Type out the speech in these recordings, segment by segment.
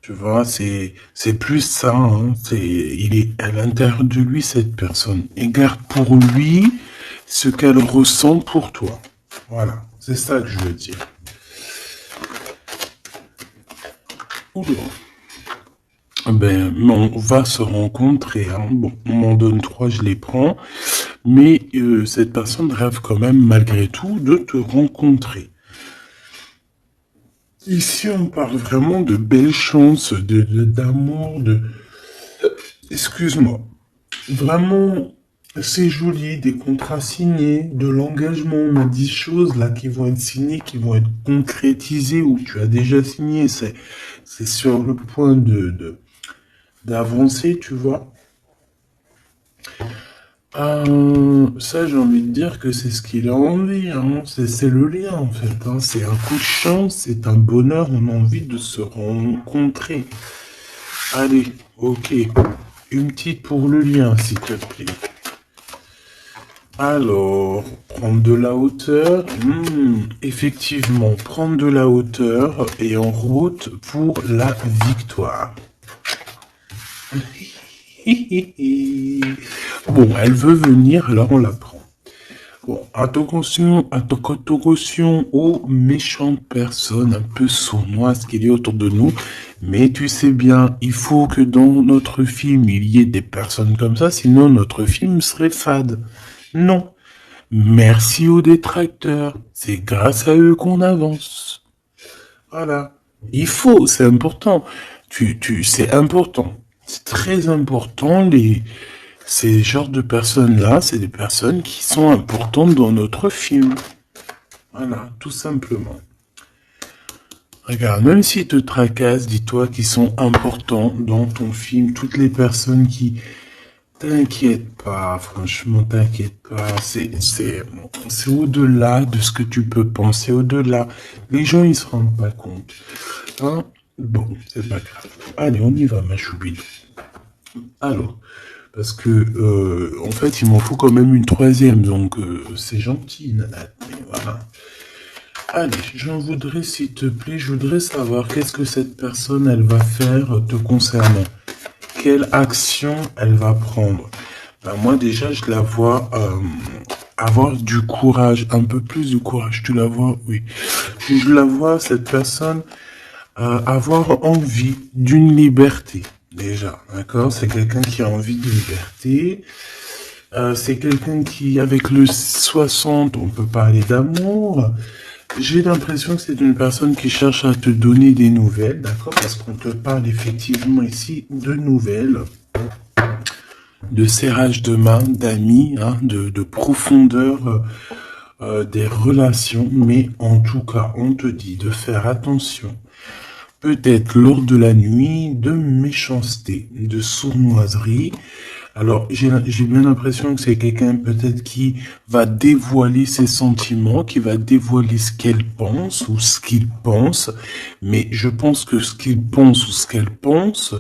Tu vois, c'est plus ça, hein. Il est à l'intérieur de lui, cette personne. Et garde pour lui ce qu'elle ressent pour toi. Voilà, c'est ça que je veux dire. Oula. Ben, on va se rencontrer, hein. Bon, on m'en donne trois, je les prends. Mais cette personne rêve quand même, malgré tout, de te rencontrer. Ici, on parle vraiment de belles chances, d'amour, Excuse-moi. Vraiment, c'est joli, des contrats signés, de l'engagement. On a 10 choses là qui vont être signées, qui vont être concrétisées ou tu as déjà signé. C'est sur le point d'avancer, tu vois. Ça, j'ai envie de dire que c'est ce qu'il a envie, hein. C'est le lien, en fait, hein. C'est un coup de chance, c'est un bonheur, on a envie de se rencontrer. Allez, ok. Une petite pour le lien, s'il te plaît. Alors, prendre de la hauteur. Effectivement, prendre de la hauteur et en route pour la victoire. Bon, elle veut venir, là on la prend. Bon, attention aux méchantes personnes un peu sournoises qu'il y a autour de nous. Mais tu sais bien, il faut que dans notre film, il y ait des personnes comme ça, sinon notre film serait fade. Non. Merci aux détracteurs. C'est grâce à eux qu'on avance. Voilà. Il faut, c'est important. C'est important. C'est très important, ces genres de personnes-là, c'est des personnes qui sont importantes dans notre film. Voilà, tout simplement. Regarde, même s'ils te tracassent, dis-toi qu'ils sont importants dans ton film. Toutes les personnes qui... T'inquiète pas, franchement, t'inquiète pas. C'est au-delà de ce que tu peux penser, au-delà. Les gens, ils se rendent pas compte. Hein? Bon, c'est pas grave. Allez, on y va, ma choubidou. Alors, parce que, en fait, il m'en faut quand même une troisième, donc c'est gentil, Nanette, mais voilà. Allez, j'en voudrais, s'il te plaît, je voudrais savoir qu'est-ce que cette personne, elle va faire te concernant. Quelle action elle va prendre? Ben moi, déjà, je la vois avoir du courage, un peu plus de courage. Tu la vois, oui. Je la vois, cette personne, avoir envie d'une liberté. Déjà, d'accord? C'est quelqu'un qui a envie de liberté. C'est quelqu'un qui, avec le 60, on peut parler d'amour. J'ai l'impression que c'est une personne qui cherche à te donner des nouvelles, d'accord? Parce qu'on te parle effectivement ici de nouvelles, de serrage de main, d'amis, hein, de profondeur des relations. Mais en tout cas, on te dit de faire attention. Peut-être lors de la nuit, de méchanceté, de sournoiserie. Alors, j'ai bien l'impression que c'est quelqu'un peut-être qui va dévoiler ses sentiments, qui va dévoiler ce qu'elle pense ou ce qu'il pense. Mais je pense que ce qu'il pense ou ce qu'elle pense,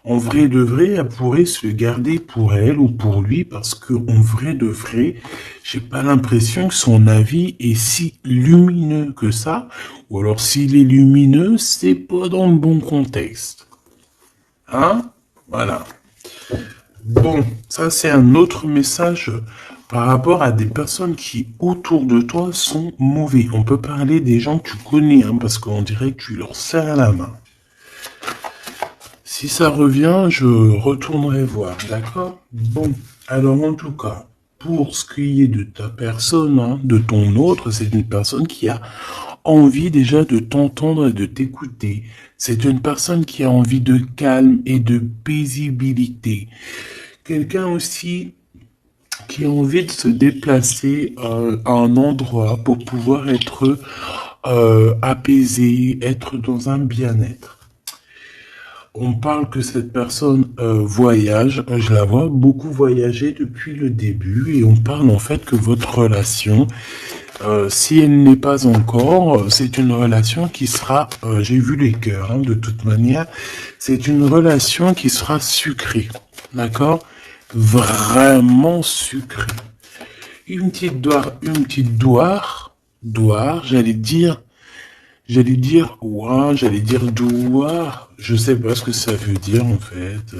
en vrai de vrai, elle pourrait se garder pour elle ou pour lui parce que en vrai de vrai, j'ai pas l'impression que son avis est si lumineux que ça. Ou alors s'il est lumineux, c'est pas dans le bon contexte. Hein? Voilà. Bon, ça c'est un autre message par rapport à des personnes qui autour de toi sont mauvais. On peut parler des gens que tu connais, hein, parce qu'on dirait que tu leur serres la main. Si ça revient, je retournerai voir, d'accord? Bon, alors en tout cas, pour ce qui est de ta personne, hein, de ton autre, c'est une personne qui a envie déjà de t'entendre et de t'écouter. C'est une personne qui a envie de calme et de paisibilité. Quelqu'un aussi qui a envie de se déplacer à un endroit pour pouvoir être apaisé, être dans un bien-être. On parle que cette personne voyage, je la vois beaucoup voyager depuis le début et on parle en fait que votre relation, si elle n'est pas encore, c'est une relation qui sera, j'ai vu les cœurs, hein, de toute manière, c'est une relation qui sera sucrée, d'accord? Vraiment sucrée. Une petite douare, j'allais dire, J'allais dire ouah, j'allais dire doua. Je sais pas ce que ça veut dire en fait.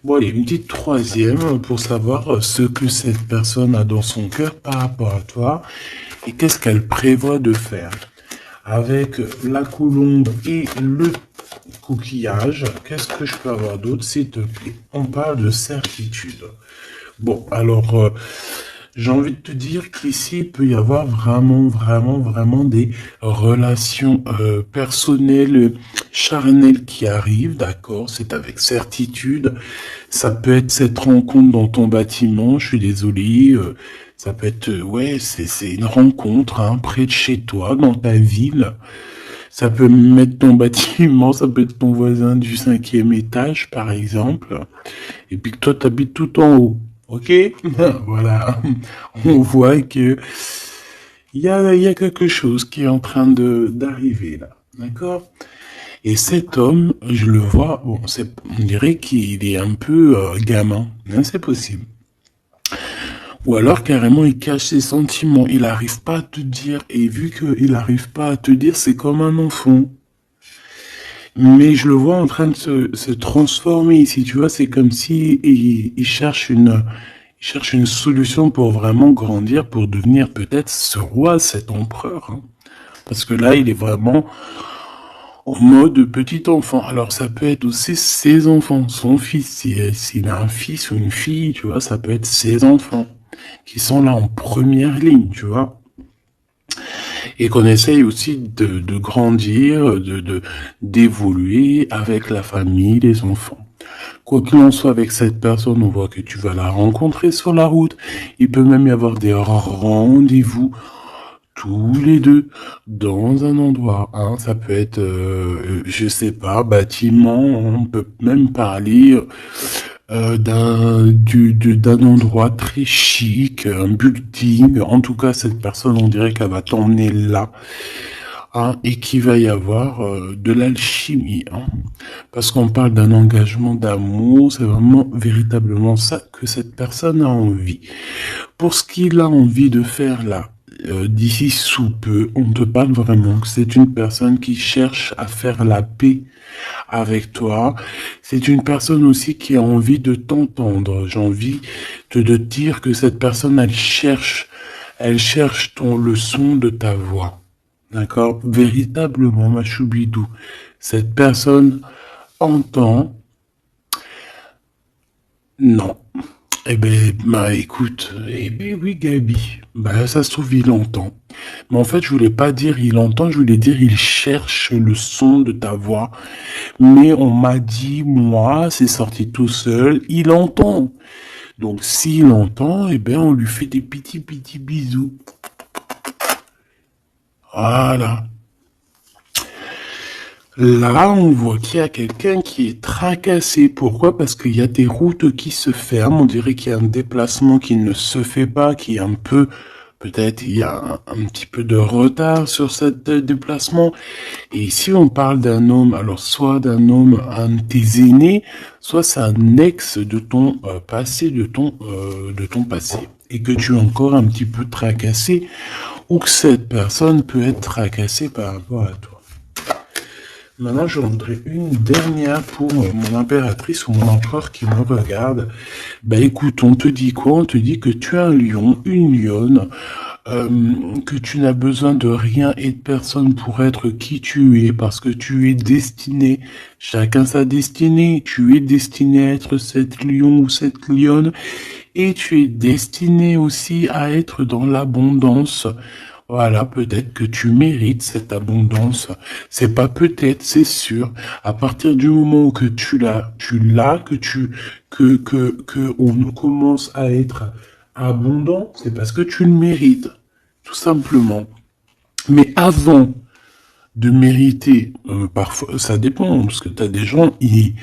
Bon, allez, une petite troisième pour savoir ce que cette personne a dans son cœur par rapport à toi et qu'est-ce qu'elle prévoit de faire. Avec la colombe et le coquillage, qu'est-ce que je peux avoir d'autre, s'il te plaît? On parle de certitude. Bon, alors, j'ai envie de te dire qu'ici, il peut y avoir vraiment des relations personnelles, charnelles qui arrivent, d'accord? C'est avec certitude. Ça peut être cette rencontre dans ton bâtiment, je suis désolé. Ça peut être, ouais, c'est une rencontre hein, près de chez toi, dans ta ville. Ça peut mettre ton bâtiment, ça peut être ton voisin du 5e étage, par exemple. Et puis que toi, t'habites tout en haut. Ok? Voilà. On voit que il y a quelque chose qui est en train d'arriver là. D'accord? Et cet homme, je le vois, bon, on dirait qu'il est un peu gamin. Hein, c'est possible. Ou alors carrément il cache ses sentiments, il n'arrive pas à te dire, et vu qu'il n'arrive pas à te dire, c'est comme un enfant. Mais je le vois en train de se transformer ici, tu vois, c'est comme si il cherche une solution pour vraiment grandir, pour devenir peut-être ce roi, cet empereur. Hein. Parce que là, il est vraiment en mode petit enfant. Alors ça peut être aussi ses enfants, son fils, s'il a un fils ou une fille, tu vois, ça peut être ses enfants qui sont là en première ligne, tu vois. Et qu'on essaye aussi de grandir, d'évoluer avec la famille, les enfants. Quoi qu'il en soit avec cette personne, on voit que tu vas la rencontrer sur la route. Il peut même y avoir des rendez-vous tous les deux dans un endroit. Hein. Ça peut être, je sais pas, bâtiment. On peut même parler d'un endroit très chic, un building. En tout cas, cette personne, on dirait qu'elle va t'emmener là. Hein, et qu'il va y avoir de l'alchimie. Hein, parce qu'on parle d'un engagement d'amour, c'est vraiment véritablement ça que cette personne a envie. Pour ce qu'il a envie de faire là, d'ici sous peu, on te parle vraiment que c'est une personne qui cherche à faire la paix avec toi. C'est une personne aussi qui a envie de t'entendre. J'ai envie de dire que cette personne, elle cherche le son de ta voix. D'accord? Véritablement, ma choubidou. Cette personne entend. Non. Eh ben, bah écoute, eh ben oui Gabi, bah ça se trouve il entend. Mais en fait je voulais pas dire il entend, je voulais dire il cherche le son de ta voix. Mais on m'a dit, moi, c'est sorti tout seul, il entend. Donc s'il entend, eh ben on lui fait des petits bisous. Voilà. Là, on voit qu'il y a quelqu'un qui est tracassé. Pourquoi? Parce qu'il y a des routes qui se ferment. On dirait qu'il y a un déplacement qui ne se fait pas, qui est un peu, peut-être, il y a un petit peu de retard sur ce déplacement. Et ici, on parle d'un homme, alors soit d'un homme, un de tes aînés, soit c'est un ex de ton passé, de ton passé. Et que tu es encore un petit peu tracassé, ou que cette personne peut être tracassée par rapport à toi. Maintenant, je voudrais une dernière pour mon impératrice ou mon empereur qui me regarde. Bah écoute, on te dit quoi? On te dit que tu es un lion, une lionne, que tu n'as besoin de rien et de personne pour être qui tu es, parce que tu es destiné, chacun sa destinée, tu es destiné à être cette lion ou cette lionne, et tu es destiné aussi à être dans l'abondance. Voilà, peut-être que tu mérites cette abondance. C'est pas peut-être, c'est sûr. À partir du moment que que on commence à être abondant, c'est parce que tu le mérites. Tout simplement. Mais avant de mériter, parfois, ça dépend, parce que t'as des gens, il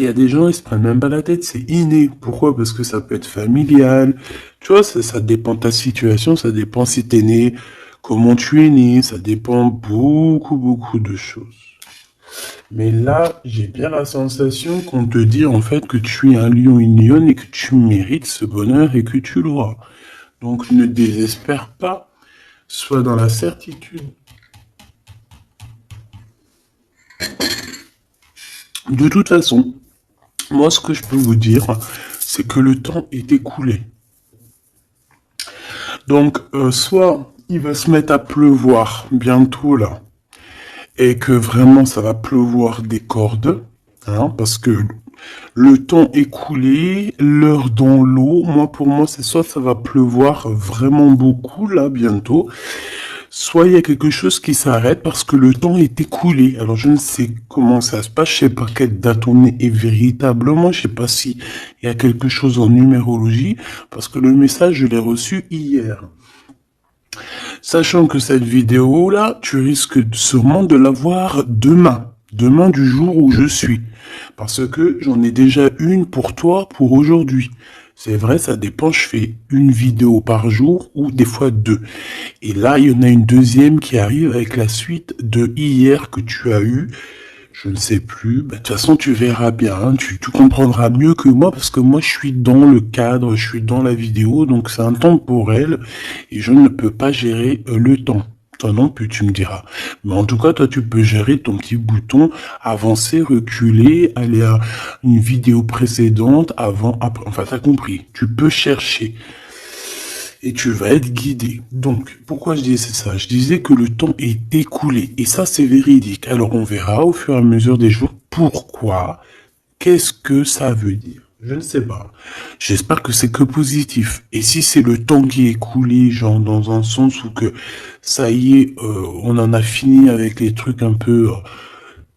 y a des gens, ils se prennent même pas la tête, c'est inné. Pourquoi? Parce que ça peut être familial. Tu vois, ça dépend de ta situation, ça dépend si t'es né, comment tu es né, ça dépend beaucoup de choses. Mais là, j'ai bien la sensation qu'on te dit en fait que tu es un lion, une lionne et que tu mérites ce bonheur et que tu l'auras. Donc ne désespère pas sois dans la certitude. De toute façon, moi, ce que je peux vous dire, c'est que le temps est écoulé. Donc, soit il va se mettre à pleuvoir bientôt, là, et que vraiment ça va pleuvoir des cordes, hein, parce que le temps écoulé, l'heure dans l'eau, moi pour moi c'est soit ça va pleuvoir vraiment beaucoup là bientôt, soit il y a quelque chose qui s'arrête parce que le temps est écoulé. Alors je ne sais comment ça se passe, je sais pas quelle date on est et véritablement, je sais pas si il y a quelque chose en numérologie, parce que le message je l'ai reçu hier. Sachant que cette vidéo-là, tu risques sûrement de la voir demain. Demain du jour où je suis. Parce que j'en ai déjà une pour toi pour aujourd'hui. C'est vrai, ça dépend, je fais une vidéo par jour ou des fois deux. Et là, il y en a une deuxième qui arrive avec la suite de hier que tu as eu. Je ne sais plus. De toute façon, tu verras bien. Hein. Tu comprendras mieux que moi parce que moi, je suis dans le cadre, je suis dans la vidéo. Donc, c'est un temporel et je ne peux pas gérer le temps. Toi non plus, tu me diras. Mais en tout cas, toi, tu peux gérer ton petit bouton, avancer, reculer, aller à une vidéo précédente, avant, après. Enfin, t'as compris. Tu peux chercher. Et tu vas être guidé. Donc, pourquoi je disais ça? Je disais que le temps est écoulé. Et ça, c'est véridique. Alors, on verra au fur et à mesure des jours pourquoi. Qu'est-ce que ça veut dire? Je ne sais pas. J'espère que c'est que positif. Et si c'est le temps qui est écoulé, genre dans un sens où que ça y est, on en a fini avec les trucs un peu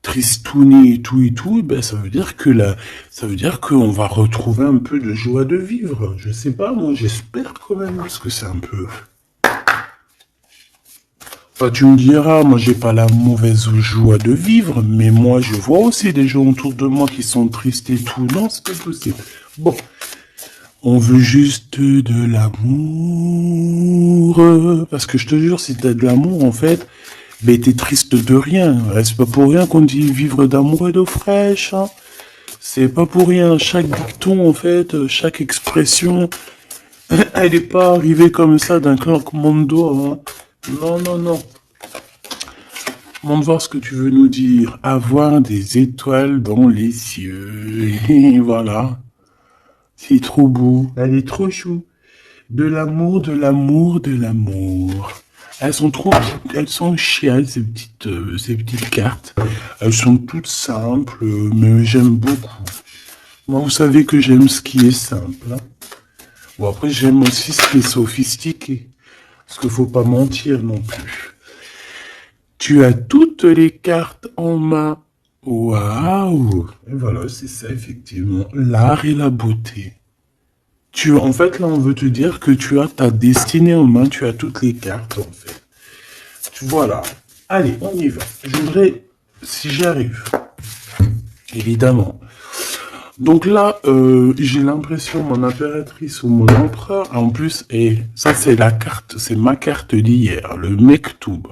tristouné et tout, ben ça veut dire que là, ça veut dire qu'on va retrouver un peu de joie de vivre. Je sais pas, moi j'espère quand même, parce que c'est un peu. Enfin, tu me diras, moi j'ai pas la mauvaise joie de vivre, mais moi je vois aussi des gens autour de moi qui sont tristes et tout. Non, c'est pas possible. Bon, on veut juste de l'amour, parce que je te jure, si t'as de l'amour, en fait, ben t'es triste de rien. C'est pas pour rien qu'on dit vivre d'amour et d'eau fraîche. Hein. C'est pas pour rien. Chaque dicton, en fait, chaque expression, elle est pas arrivée comme ça d'un claquement de doigts. Hein. Non, non, non. Montre voir ce que tu veux nous dire. Avoir des étoiles dans les cieux. Et voilà. C'est trop beau. Elle est trop chou. De l'amour, de l'amour, de l'amour. Elles sont trop, elles sont chiales, ces petites cartes. Elles sont toutes simples, mais j'aime beaucoup. Moi, vous savez que j'aime ce qui est simple. Hein. Bon, après, j'aime aussi ce qui est sophistiqué. Parce qu'il faut pas mentir non plus. Tu as toutes les cartes en main. Waouh! Et voilà, c'est ça, effectivement. L'art et la beauté. En fait, là, on veut te dire que tu as ta destinée en main, tu as toutes les cartes, en fait. Voilà. Allez, on y va. Je voudrais, si j'arrive, évidemment. Donc là, j'ai l'impression, mon impératrice ou mon empereur, en plus, et ça, c'est la carte, c'est ma carte d'hier, le Mektoub.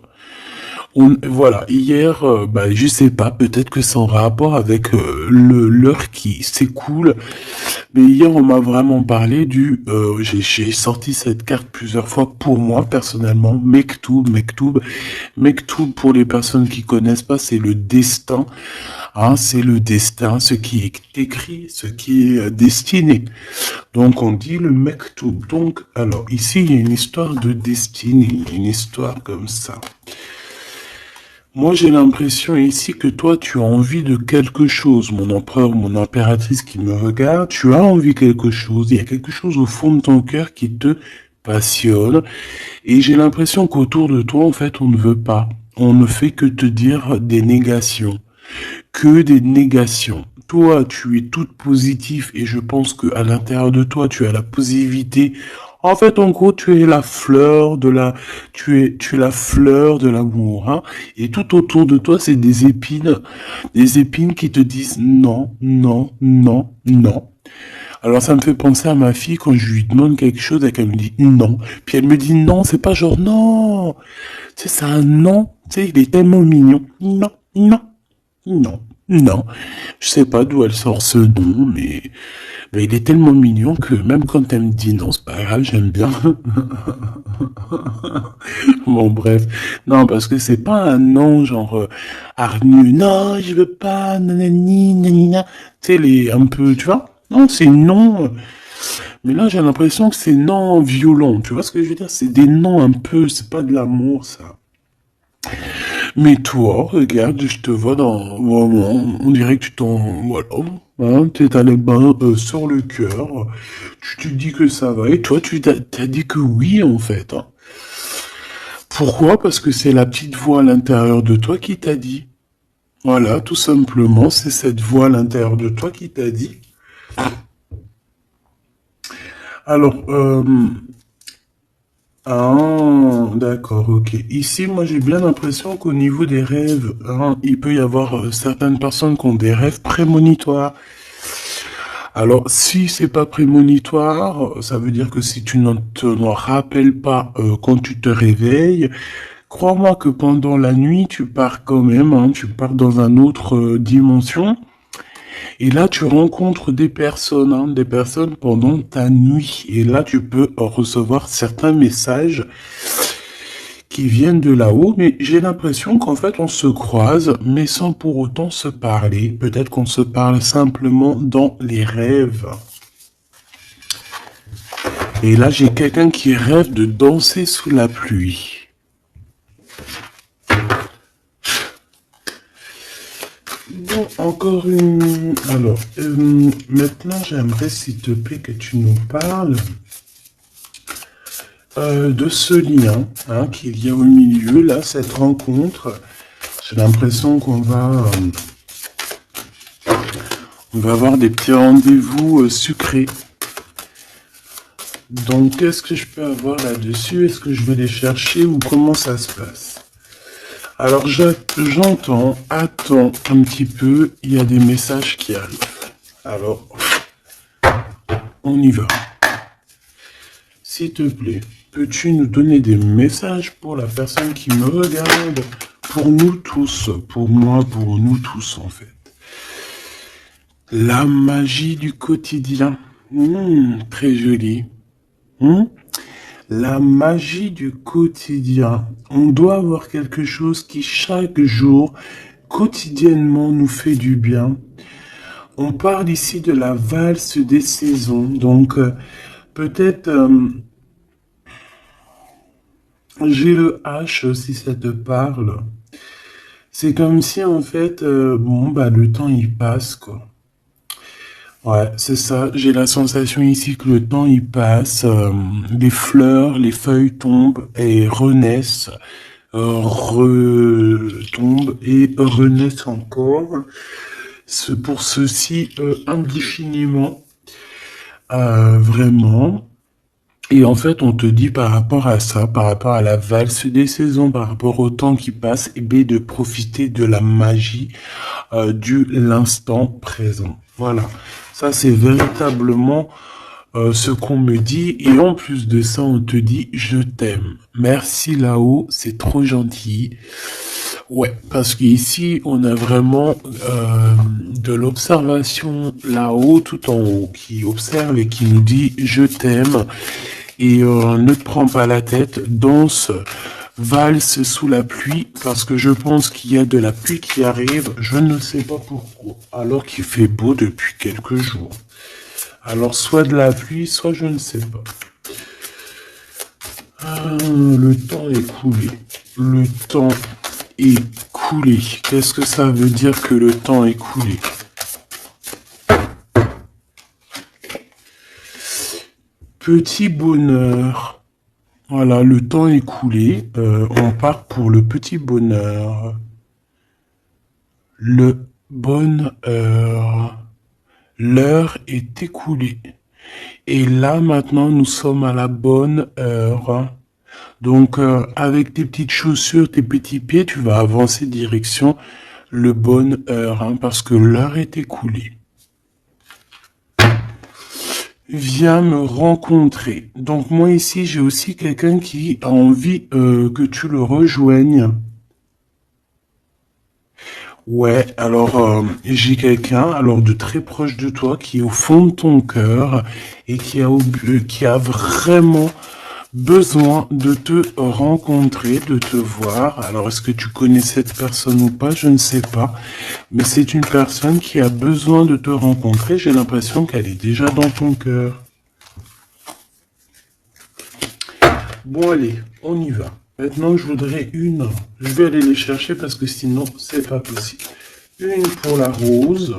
Voilà, hier, je sais pas, peut-être que c'est en rapport avec l'heure qui s'écoule, mais hier on m'a vraiment parlé j'ai sorti cette carte plusieurs fois pour moi personnellement, Mektoub, pour les personnes qui connaissent pas, c'est le destin, hein, c'est le destin, ce qui est écrit, ce qui est destiné. Donc on dit le Mektoub. Donc alors ici il y a une histoire de destinée, une histoire comme ça. Moi, j'ai l'impression ici que toi, tu as envie de quelque chose, mon empereur, mon impératrice qui me regarde, tu as envie de quelque chose, il y a quelque chose au fond de ton cœur qui te passionne, et j'ai l'impression qu'autour de toi, en fait, on ne veut pas. On ne fait que te dire des négations. Que des négations. Toi, tu es toute positive, et je pense que à l'intérieur de toi, tu as la positivité. En fait, en gros, tu es la fleur de la fleur de l'amour, hein. Et tout autour de toi, c'est des épines qui te disent non, non, non, non. Alors, ça me fait penser à ma fille quand je lui demande quelque chose et qu'elle me dit non. Puis elle me dit non, c'est pas genre non. Tu sais, c'est un non. Tu sais, il est tellement mignon. Non, non, non. Non, je sais pas d'où elle sort ce nom, mais il est tellement mignon que même quand elle me dit non, c'est pas grave, j'aime bien. Bon, bref. Non, parce que c'est pas un nom genre hargneux. Non, je veux pas, nanani, nanina. Tu sais, les un peu, tu vois? Non, c'est non. Mais là, j'ai l'impression que c'est non violent. Tu vois ce que je veux dire? C'est des noms un peu, c'est pas de l'amour, ça. Mais toi, regarde, je te vois dans... Vraiment, on dirait que tu t'en... Voilà. Hein, t'as les mains sur le cœur. Tu te dis que ça va. Et toi, t'as dit que oui, en fait. Hein. Pourquoi? Parce que c'est la petite voix à l'intérieur de toi qui t'a dit. Voilà, tout simplement, c'est cette voix à l'intérieur de toi qui t'a dit. Alors, ah, d'accord, ok. Ici, moi, j'ai bien l'impression qu'au niveau des rêves, hein, il peut y avoir certaines personnes qui ont des rêves prémonitoires. Alors, si c'est pas prémonitoire, ça veut dire que si tu ne te rappelles pas quand tu te réveilles, crois-moi que pendant la nuit, tu pars quand même, hein, tu pars dans une autre dimension. Et là, tu rencontres des personnes pendant ta nuit. Et là, tu peux recevoir certains messages qui viennent de là-haut. Mais j'ai l'impression qu'en fait, on se croise, mais sans pour autant se parler. Peut-être qu'on se parle simplement dans les rêves. Et là, j'ai quelqu'un qui rêve de danser sous la pluie. Bon, encore une... Alors, maintenant, j'aimerais, s'il te plaît, que tu nous parles de ce lien hein, qu'il y a au milieu, là, cette rencontre. J'ai l'impression on va avoir des petits rendez-vous sucrés. Donc, qu'est-ce que je peux avoir là-dessus? Est-ce que je vais les chercher ou comment ça se passe? Alors, j'entends, attends un petit peu, il y a des messages qui arrivent. Alors, on y va. S'il te plaît, peux-tu nous donner des messages pour la personne qui me regarde? Pour nous tous, pour moi, pour nous tous en fait. La magie du quotidien. Très joli. La magie du quotidien. On doit avoir quelque chose qui chaque jour, quotidiennement, nous fait du bien. On parle ici de la valse des saisons. Donc, peut-être, j'ai le H si ça te parle. C'est comme si, en fait, bon, bah, le temps, il passe, quoi. Ouais, c'est ça. J'ai la sensation ici que le temps il passe, les fleurs, les feuilles tombent et renaissent, retombent et renaissent encore. Pour ceci indéfiniment, vraiment. Et en fait, on te dit par rapport à ça, par rapport à la valse des saisons, par rapport au temps qui passe, et bien de profiter de la magie du l'instant présent. Voilà. Ça, c'est véritablement ce qu'on me dit. Et en plus de ça, on te dit, je t'aime. Merci là-haut, c'est trop gentil. Ouais, parce qu'ici, on a vraiment de l'observation là-haut, tout en haut, qui observe et qui nous dit, je t'aime. Et ne te prends pas la tête, danse, valse sous la pluie, parce que je pense qu'il y a de la pluie qui arrive, je ne sais pas pourquoi, alors qu'il fait beau depuis quelques jours. Alors soit de la pluie, soit je ne sais pas. Le temps est coulé. Le temps est coulé. Qu'est-ce que ça veut dire que le temps est coulé? Petit bonheur. Voilà, le temps est coulé. On part pour le petit bonheur. Le bonheur. L'heure est écoulée. Et là, maintenant, nous sommes à la bonne heure. Donc, avec tes petites chaussures, tes petits pieds, tu vas avancer direction le bonne heure, hein, parce que l'heure est écoulée. Viens me rencontrer. Donc, moi, ici, j'ai aussi quelqu'un qui a envie que tu le rejoignes. Ouais, alors j'ai quelqu'un, alors de très proche de toi, qui est au fond de ton cœur et qui a vraiment besoin de te rencontrer, de te voir. Alors est-ce que tu connais cette personne ou pas? Je ne sais pas, mais c'est une personne qui a besoin de te rencontrer. J'ai l'impression qu'elle est déjà dans ton cœur. Bon allez, on y va. Maintenant, je voudrais une. Je vais aller les chercher parce que sinon, c'est pas possible. Une pour la rose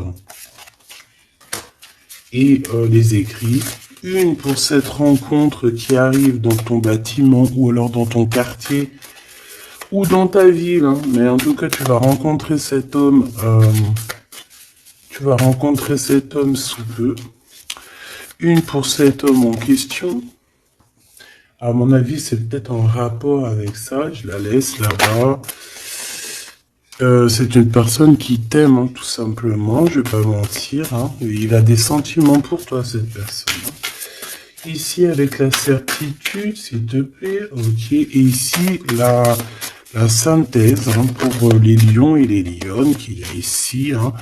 et les écrits. Une pour cette rencontre qui arrive dans ton bâtiment ou alors dans ton quartier ou dans ta ville. Hein. Mais en tout cas, tu vas rencontrer cet homme. Tu vas rencontrer cet homme sous peu. Une pour cet homme en question. À mon avis, c'est peut-être en rapport avec ça. Je la laisse là-bas. C'est une personne qui t'aime, hein, tout simplement. Je vais pas mentir. Hein. Il a des sentiments pour toi, cette personne. Ici, avec la certitude, s'il te plaît. Ok. Et ici, la synthèse hein, pour les lions et les lionnes qu'il y a ici. Hein.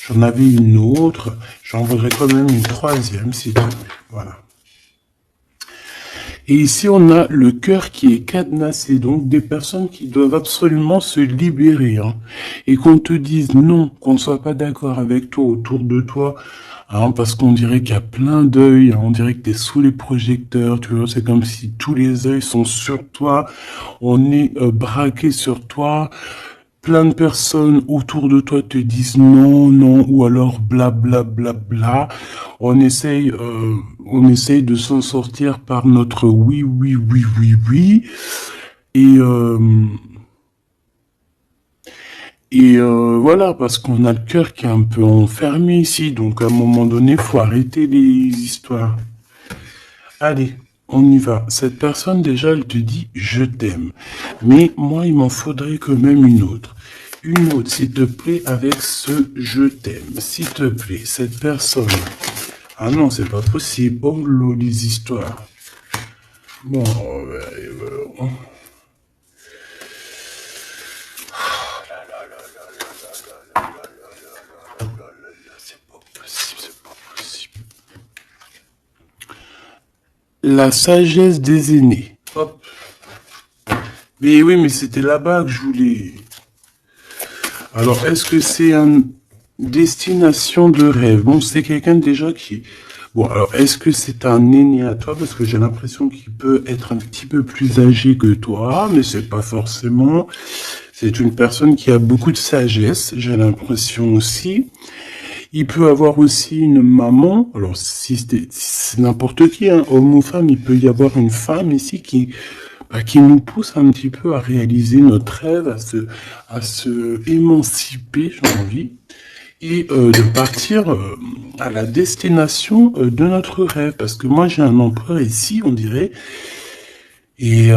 J'en avais une autre. J'en voudrais quand même une troisième, s'il te plaît. Voilà. Et ici, on a le cœur qui est cadenassé, donc des personnes qui doivent absolument se libérer, hein, et qu'on te dise non, qu'on ne soit pas d'accord avec toi, autour de toi, hein, parce qu'on dirait qu'il y a plein d'œils, hein, on dirait que tu es sous les projecteurs, tu vois, c'est comme si tous les œils sont sur toi, on est braqué sur toi, plein de personnes autour de toi te disent non, non, ou alors bla bla bla bla. On essaye de s'en sortir par notre oui, oui, oui, oui, oui. Et, euh, voilà, parce qu'on a le cœur qui est un peu enfermé ici. Donc à un moment donné, faut arrêter les histoires. Allez, on y va. Cette personne, déjà, elle te dit je t'aime. Mais moi, il m'en faudrait quand même une autre. Une autre, s'il te plaît, avec ce je t'aime. S'il te plaît, cette personne. Ah non, c'est pas possible. Oh, là, les histoires. Bon, c'est pas possible, c'est pas possible. La sagesse des aînés. Hop. Mais oui, mais c'était là-bas que je voulais. Alors, est-ce que c'est une destination de rêve? Bon, c'est quelqu'un déjà qui... Bon, alors, est-ce que c'est un aîné à toi? Parce que j'ai l'impression qu'il peut être un petit peu plus âgé que toi, mais c'est pas forcément. C'est une personne qui a beaucoup de sagesse, j'ai l'impression aussi. Il peut avoir aussi une maman. Alors, si c'est n'importe qui, hein, homme ou femme, il peut y avoir une femme ici qui nous pousse un petit peu à réaliser notre rêve, à se émanciper, j'ai envie, et de partir à la destination de notre rêve. Parce que moi, j'ai un empereur ici, on dirait, et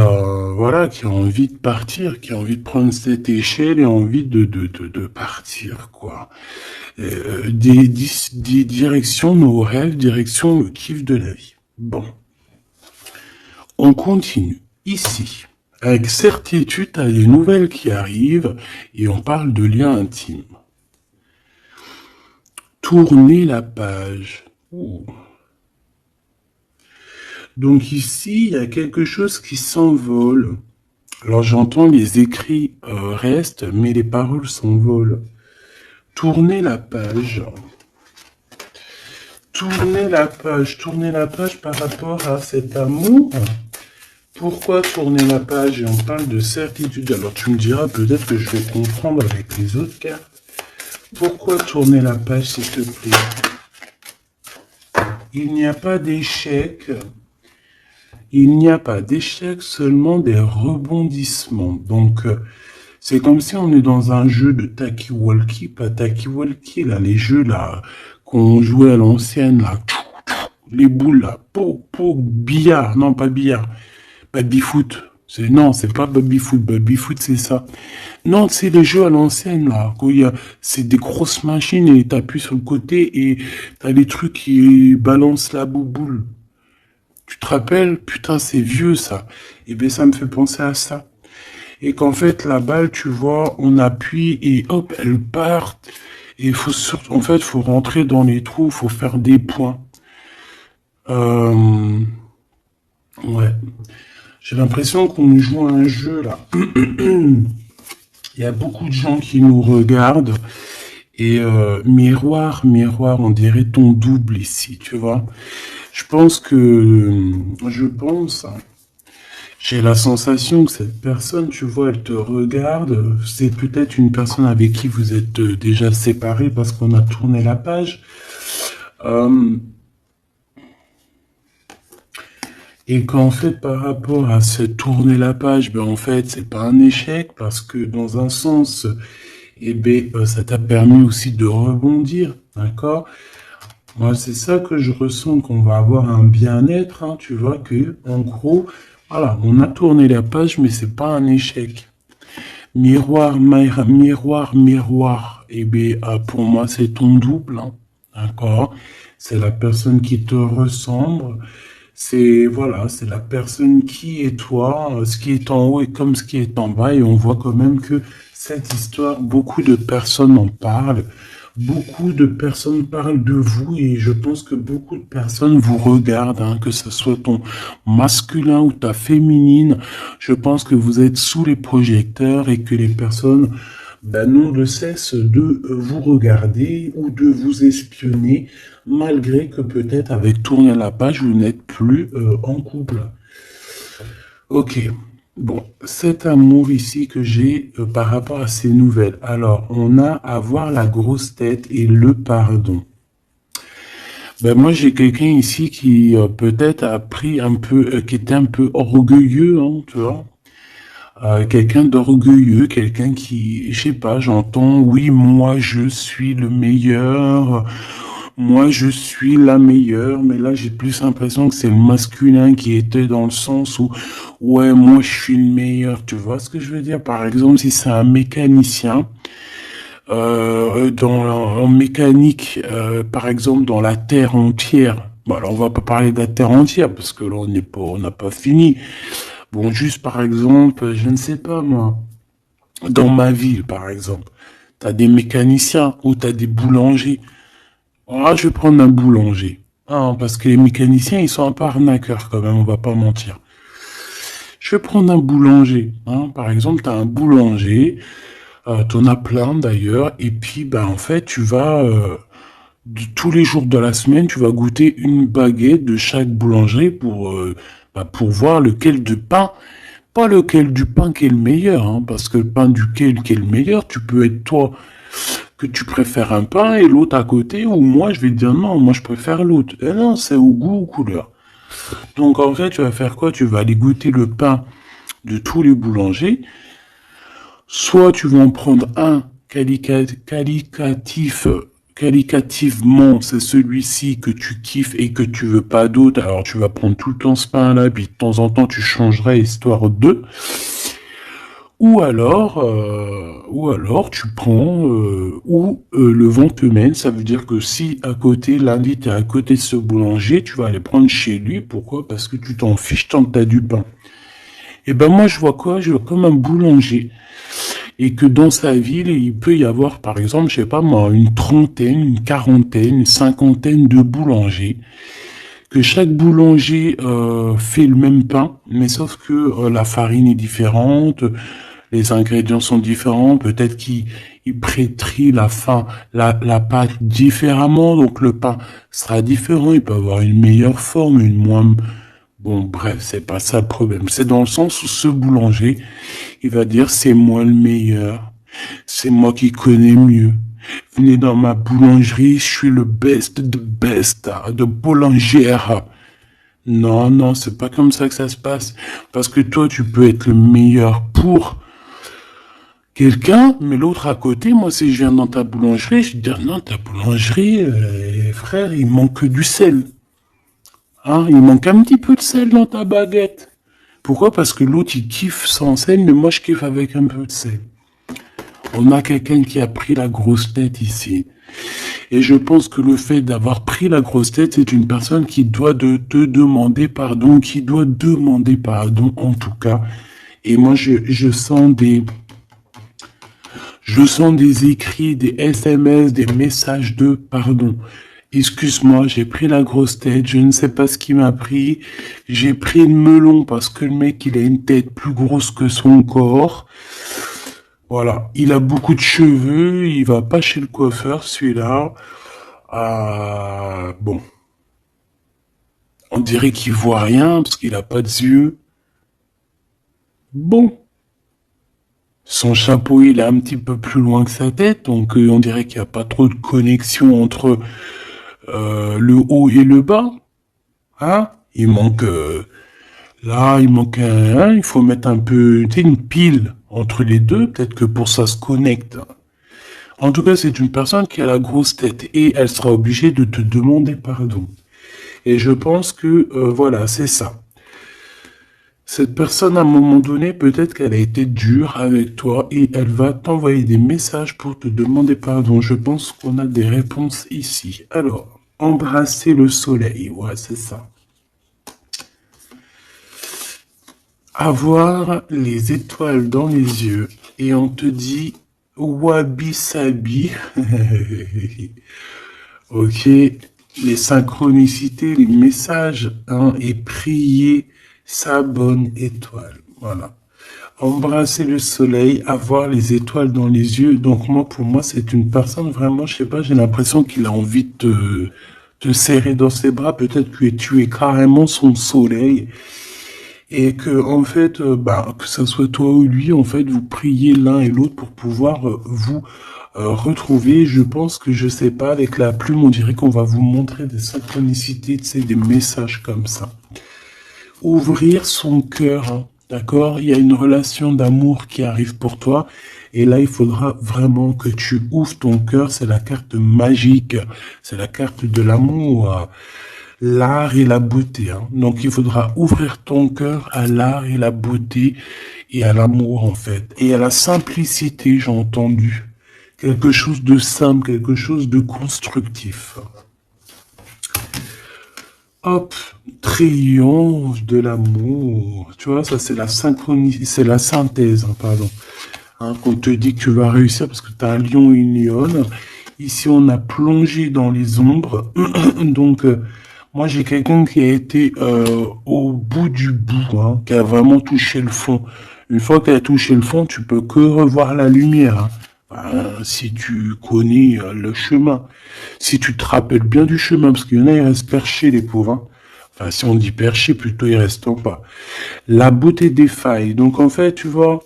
voilà, qui a envie de partir, qui a envie de prendre cette échelle et envie de partir, quoi. Des directions, nos rêves, direction le kiff de la vie. Bon, on continue. Ici, avec certitude, tu as des nouvelles qui arrivent et on parle de liens intimes. Tourner la page. Ouh. Donc ici, il y a quelque chose qui s'envole. Alors j'entends les écrits restent, mais les paroles s'envolent. Tourner la page. Tourner la page par rapport à cet amour. Pourquoi tourner la page? Et on parle de certitude. Alors tu me diras peut-être que je vais comprendre avec les autres cartes. Pourquoi tourner la page, s'il te plaît? Il n'y a pas d'échec. Il n'y a pas d'échec, seulement des rebondissements. Donc, c'est comme si on est dans un jeu de Taki-Walkie, pas Taki-Walkie, là, les jeux là qu'on jouait à l'ancienne, là, les boules là, billard, non pas billard, baby-foot. Non, c'est pas baby-foot, baby-foot c'est ça. Non, c'est les jeux à l'ancienne là, c'est des grosses machines et t'appuies sur le côté et t'as les trucs qui balancent la bouboule. Tu te rappelles? Putain, c'est vieux ça. Et bien ça me fait penser à ça. et qu'en fait, la balle, tu vois, on appuie et hop, elle part. Et il faut surtout, en fait, faut rentrer dans les trous, faut faire des points. Euh, ouais. J'ai l'impression qu'on joue à un jeu là. Il y a beaucoup de gens qui nous regardent et miroir, miroir, on dirait ton double ici, tu vois. Je pense, hein, j'ai la sensation que cette personne, tu vois, elle te regarde. C'est peut-être une personne avec qui vous êtes déjà séparés parce qu'on a tourné la page. Euh, et qu'en fait, par rapport à se tourner la page, ben en fait, c'est pas un échec parce que dans un sens, eh ben, ça t'a permis aussi de rebondir, d'accord? Moi, c'est ça que je ressens qu'on va avoir un bien-être, hein, tu vois, que, en gros, voilà, on a tourné la page, mais c'est pas un échec. Miroir, miroir, miroir. Eh bien, pour moi, c'est ton double, hein, d'accord? C'est la personne qui te ressemble. C'est, voilà, c'est la personne qui est toi. Ce qui est en haut est comme ce qui est en bas. Et on voit quand même que cette histoire, beaucoup de personnes en parlent. Beaucoup de personnes parlent de vous et je pense que beaucoup de personnes vous regardent, hein, que ce soit ton masculin ou ta féminine. Je pense que vous êtes sous les projecteurs et que les personnes n'ont de cesse de vous regarder ou de vous espionner, malgré que peut-être avec tourner la page, vous n'êtes plus en couple. Ok. Bon, cet amour ici que j'ai par rapport à ces nouvelles. Alors, on a avoir la grosse tête et le pardon. Ben moi, j'ai quelqu'un ici qui peut-être a pris un peu, qui était un peu orgueilleux, hein, tu vois. Quelqu'un d'orgueilleux, quelqu'un qui, je sais pas, j'entends, oui, moi je suis le meilleur, moi je suis la meilleure, mais là j'ai plus l'impression que c'est le masculin qui était dans le sens où, ouais, moi je suis le meilleur, tu vois ce que je veux dire? Par exemple, si c'est un mécanicien, en mécanique, par exemple dans la Terre entière, bon alors on va pas parler de la Terre entière parce que là on n'a pas fini. Bon, juste par exemple, je ne sais pas moi, dans ma ville par exemple, t'as des mécaniciens ou t'as des boulangers. Ah, je vais prendre un boulanger. Ah, parce que les mécaniciens, ils sont un peu arnaqueurs quand même, on va pas mentir. Je vais prendre un boulanger. Hein. Par exemple, t'as un boulanger, t'en as plein d'ailleurs, et puis ben en fait, tu vas tous les jours de la semaine, tu vas goûter une baguette de chaque boulangerie pour voir lequel de pain, pas lequel du pain qui est le meilleur, hein, parce que le pain duquel qui est le meilleur, tu peux être toi que tu préfères un pain et l'autre à côté, ou moi je vais te dire non, moi je préfère l'autre. Et non, c'est au goût, aux couleurs. Donc en fait, tu vas faire quoi? Tu vas aller goûter le pain de tous les boulangers. Soit tu vas en prendre un qualitativement, c'est celui-ci que tu kiffes et que tu veux pas d'autre. Alors tu vas prendre tout le temps ce pain-là, puis de temps en temps tu changerais histoire de. Ou alors tu prends le vent te mène. Ça veut dire que si à côté, lundi, t'es à côté de ce boulanger, tu vas aller prendre chez lui. Pourquoi? Parce que tu t'en fiches tant que t'as du pain. Et ben moi je vois quoi? Je vois comme un boulanger. Et que dans sa ville, il peut y avoir, par exemple, je sais pas moi, une trentaine, une quarantaine, une cinquantaine de boulangers. Que chaque boulanger fait le même pain, mais sauf que la farine est différente, les ingrédients sont différents, peut-être qu'il pétrit la pâte différemment, donc le pain sera différent, il peut avoir une meilleure forme, une moins. Bon, bref, c'est pas ça le problème. C'est dans le sens où ce boulanger, il va dire c'est moi le meilleur, c'est moi qui connais mieux. Venez dans ma boulangerie, je suis le best de best, de boulangère. Non, non, c'est pas comme ça que ça se passe. Parce que toi, tu peux être le meilleur pour quelqu'un, mais l'autre à côté, moi, si je viens dans ta boulangerie, je vais dire, non, ta boulangerie, frère, il manque du sel. Hein, il manque un petit peu de sel dans ta baguette. Pourquoi? Parce que l'autre, il kiffe sans sel, mais moi, je kiffe avec un peu de sel. On a quelqu'un qui a pris la grosse tête ici. Et je pense que le fait d'avoir pris la grosse tête, c'est une personne qui doit te demander pardon, qui doit demander pardon en tout cas. Et moi, je sens des écrits, des SMS, des messages de pardon. Excuse-moi, j'ai pris la grosse tête, je ne sais pas ce qui m'a pris. J'ai pris le melon parce que le mec, il a une tête plus grosse que son corps. Voilà, il a beaucoup de cheveux, il va pas chez le coiffeur, celui-là. Bon, on dirait qu'il voit rien parce qu'il a pas de yeux. Bon, son chapeau, il est un petit peu plus loin que sa tête, donc on dirait qu'il n'y a pas trop de connexion entre le haut et le bas. Hein? Il manque là, il manque un, il faut mettre un peu, tu sais, une pile entre les deux, peut-être que pour ça se connecte. En tout cas, c'est une personne qui a la grosse tête et elle sera obligée de te demander pardon. Et je pense que voilà, c'est ça. Cette personne, à un moment donné, peut-être qu'elle a été dure avec toi et elle va t'envoyer des messages pour te demander pardon. Je pense qu'on a des réponses ici. Alors, embrasser le soleil, ouais, c'est ça. Avoir les étoiles dans les yeux et on te dit wabi sabi. Ok, les synchronicités, les messages, hein, et prier sa bonne étoile. Voilà. Embrasser le soleil, avoir les étoiles dans les yeux. Donc moi, pour moi, c'est une personne vraiment, je sais pas, j'ai l'impression qu'il a envie de te serrer dans ses bras. Peut-être que tu es carrément son soleil. Et que, en fait, que ce soit toi ou lui, en fait, vous priez l'un et l'autre pour pouvoir vous retrouver. Je pense que, je sais pas, avec la plume, on dirait qu'on va vous montrer des synchronicités, tu sais, des messages comme ça. Ouvrir son cœur, hein, d'accord? Il y a une relation d'amour qui arrive pour toi. Et là, il faudra vraiment que tu ouvres ton cœur. C'est la carte magique. C'est la carte de l'amour. L'art et la beauté. Hein. Donc, il faudra ouvrir ton cœur à l'art et la beauté et à l'amour, en fait. Et à la simplicité, j'ai entendu. Quelque chose de simple, quelque chose de constructif. Hop, triomphe de l'amour. Tu vois, ça c'est la synchronie, c'est la synthèse, hein, pardon. Hein, qu'on te dit que tu vas réussir parce que tu as un lion et une lionne. Ici, on a plongé dans les ombres. Donc, moi, j'ai quelqu'un qui a été au bout du bout, hein, qui a vraiment touché le fond. Une fois que tu as touché le fond, tu peux que revoir la lumière. Hein. Si tu connais le chemin, si tu te rappelles bien du chemin, parce qu'il y en a, ils restent perchés, les pauvres. Hein. Enfin, si on dit perchés, plutôt ils restent en pas. La beauté des failles. Donc, en fait, tu vois,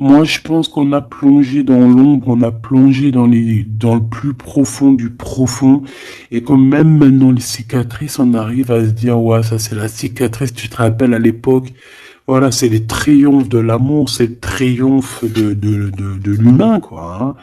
moi, je pense qu'on a plongé dans l'ombre, on a plongé dans le plus profond du profond, et que même maintenant les cicatrices, on arrive à se dire, ouais, ça c'est la cicatrice, tu te rappelles à l'époque, voilà, c'est les triomphes de l'amour, c'est le triomphe de l'humain, quoi. Hein.